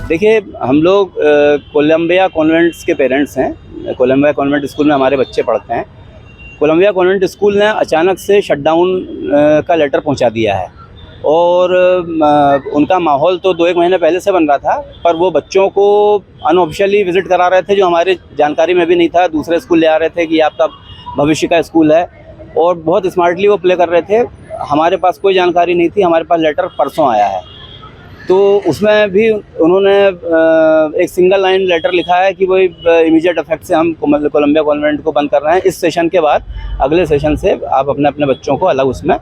देखिए, हम लोग कोलंबिया कॉन्वेंट्स के पेरेंट्स हैं। कोलंबिया कॉन्वेंट स्कूल में हमारे बच्चे पढ़ते हैं। कोलंबिया कॉन्वेंट स्कूल ने अचानक से शटडाउन का लेटर पहुंचा दिया है और उनका माहौल तो 2-1 महीने पहले से बन रहा था, पर वो बच्चों को अनऑफिशियली विज़िट करा रहे थे, जो हमारे जानकारी में भी नहीं था। दूसरे स्कूल ले आ रहे थे कि ये आपका भविष्य का स्कूल है और बहुत स्मार्टली वो प्ले कर रहे थे। हमारे पास कोई जानकारी नहीं थी। हमारे पास लेटर परसों आया है, तो उसमें भी उन्होंने एक सिंगल लाइन लेटर लिखा है कि वो इमीडिएट इफेक्ट से हम कोलंबिया कॉन्वेंट को बंद कर रहे हैं। इस सेशन के बाद अगले सेशन से आप अपने अपने बच्चों को अलग उसमें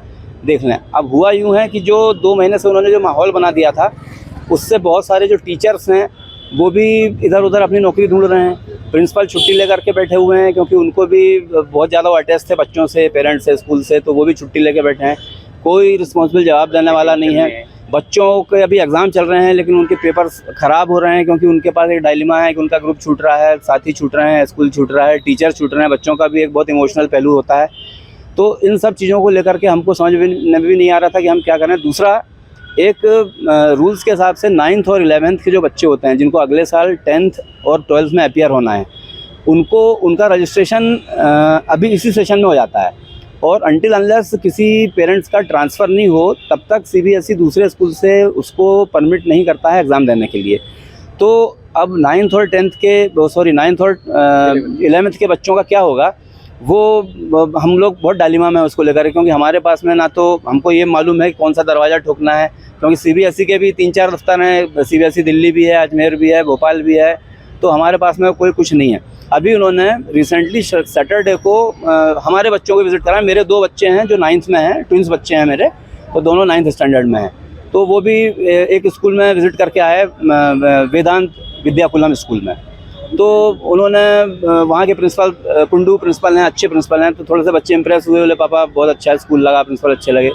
देख लें। अब हुआ यूँ है कि जो 2 महीने से उन्होंने जो माहौल बना दिया था, उससे बहुत सारे जो टीचर्स हैं वो भी इधर उधर अपनी नौकरी ढूंढ रहे हैं। प्रिंसिपल छुट्टी लेकर के बैठे हुए हैं, क्योंकि उनको भी बहुत ज़्यादा अटैच थे बच्चों से, पेरेंट्स से, स्कूल से, तो वो भी छुट्टी लेके बैठे हैं। कोई रिस्पॉन्सिबल जवाब देने वाला नहीं है। बच्चों के अभी एग्ज़ाम चल रहे हैं, लेकिन उनके पेपर्स ख़राब हो रहे हैं, क्योंकि उनके पास एक डायलेमा है कि उनका ग्रुप छूट रहा है, साथी छूट रहे हैं, स्कूल छूट रहा है, टीचर छूट रहे हैं। बच्चों का भी एक बहुत इमोशनल पहलू होता है। तो इन सब चीज़ों को लेकर के हमको समझ में भी नहीं आ रहा था कि हम क्या करें। दूसरा, एक रूल्स के हिसाब से 9th और 11th के जो बच्चे होते हैं, जिनको अगले साल 10th और 12th में अपीयर होना है, उनको उनका रजिस्ट्रेशन अभी इसी सेशन में हो जाता है और अनटिल अनलेस किसी पेरेंट्स का ट्रांसफ़र नहीं हो, तब तक सीबीएसई दूसरे स्कूल से उसको परमिट नहीं करता है एग्ज़ाम देने के लिए। तो अब 9th और 11th के बच्चों का क्या होगा, वो हम लोग बहुत डायलेमा में उसको लेकर, क्योंकि हमारे पास में ना तो हमको ये मालूम है कि कौन सा दरवाज़ा ठोकना है, क्योंकि सीबीएसई के भी 3-4 दफ्तर हैं। सीबीएसई दिल्ली भी है, अजमेर भी है, भोपाल भी है, तो हमारे पास में कोई कुछ नहीं है। अभी उन्होंने रिसेंटली सैटरडे को हमारे बच्चों को विज़िट करा। मेरे 2 बच्चे हैं जो 9th में हैं, ट्विंस बच्चे हैं मेरे, तो दोनों 9th स्टैंडर्ड में हैं। तो वो भी एक स्कूल में विज़िट करके आए, वेदांत विद्याकुलम स्कूल में। तो उन्होंने वहाँ के प्रिंसिपल, कुंडू प्रिंसिपल हैं, अच्छे प्रिंसिपल हैं, तो थोड़े से बच्चे इंप्रेस हुए, बोले पापा बहुत अच्छा स्कूल लगा, प्रिंसिपल अच्छे लगे।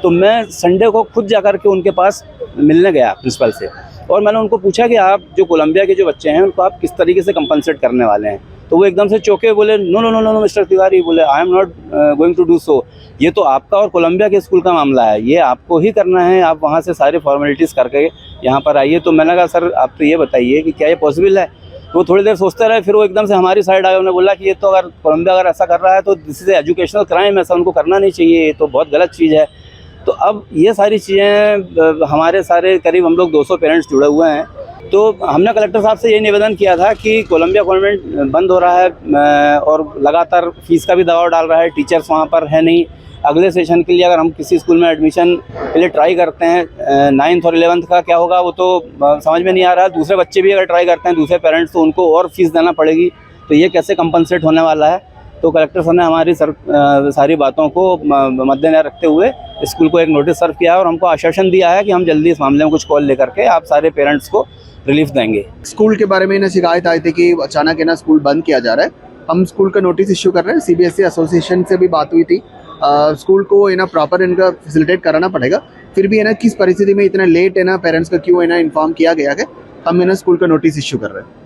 तो मैं संडे को खुद जा कर के उनके पास मिलने गया प्रिंसिपल से, और मैंने उनको पूछा कि आप जो कोलंबिया के जो बच्चे हैं उनको आप किस तरीके से कंपनसेट करने वाले हैं। तो वो एकदम से चौंके, बोले no no no no mister Tiwari, बोले I am not going to do so. ये तो आपका और कोलंबिया के स्कूल का मामला है, ये आपको ही करना है, आप वहाँ से सारे फॉर्मेलिटीज़ करके यहाँ पर आइए। तो मैंने कहा सर आप तो ये बताइए कि क्या ये पॉसिबल है। वो थोड़ी देर सोचते रहे, फिर वो एकदम से हमारी साइड आए। उन्होंने बोला कि ये तो अगर कोलंबिया अगर ऐसा कर रहा है तो दिस इज़ एजुकेशनल क्राइम, ऐसा उनको करना नहीं चाहिए, ये तो बहुत गलत चीज़ है। तो अब ये सारी चीज़ें हमारे सारे करीब हम लोग 200 पेरेंट्स जुड़े हुए हैं। तो हमने कलेक्टर साहब से ये निवेदन किया था कि कोलंबिया कॉन्वेंट बंद हो रहा है और लगातार फीस का भी दबाव डाल रहा है, टीचर्स वहाँ पर है नहीं। अगले सेशन के लिए अगर हम किसी स्कूल में एडमिशन के लिए ट्राई करते हैं, 9th और 11th का क्या होगा वो तो समझ में नहीं आ रहा है। दूसरे बच्चे भी अगर ट्राई करते हैं, दूसरे पेरेंट्स, तो उनको और फीस देना पड़ेगी, तो ये कैसे कंपनसेट होने वाला है। तो कलेक्टर साहब ने हमारी सारी बातों को मद्देनजर रखते हुए स्कूल को एक नोटिस सर्व किया और हमको आश्वासन दिया है कि हम जल्दी इस मामले में कुछ कॉल लेकर के आप सारे पेरेंट्स को रिलीफ देंगे। स्कूल के बारे में इन्हें शिकायत आई थी कि अचानक है ना स्कूल बंद किया जा रहा है। हम स्कूल का नोटिस इश्यू कर रहे हैं। सीबीएसई एसोसिएशन से भी बात हुई थी। स्कूल को है ना प्रॉपर इनका फैसिलिटेट कराना पड़ेगा। फिर भी है ना किस परिस्थिति में इतना लेट है ना पेरेंट्स का क्यों है ना इन्फॉर्म किया गया है, हम है ना स्कूल का नोटिस इश्यू कर रहे हैं।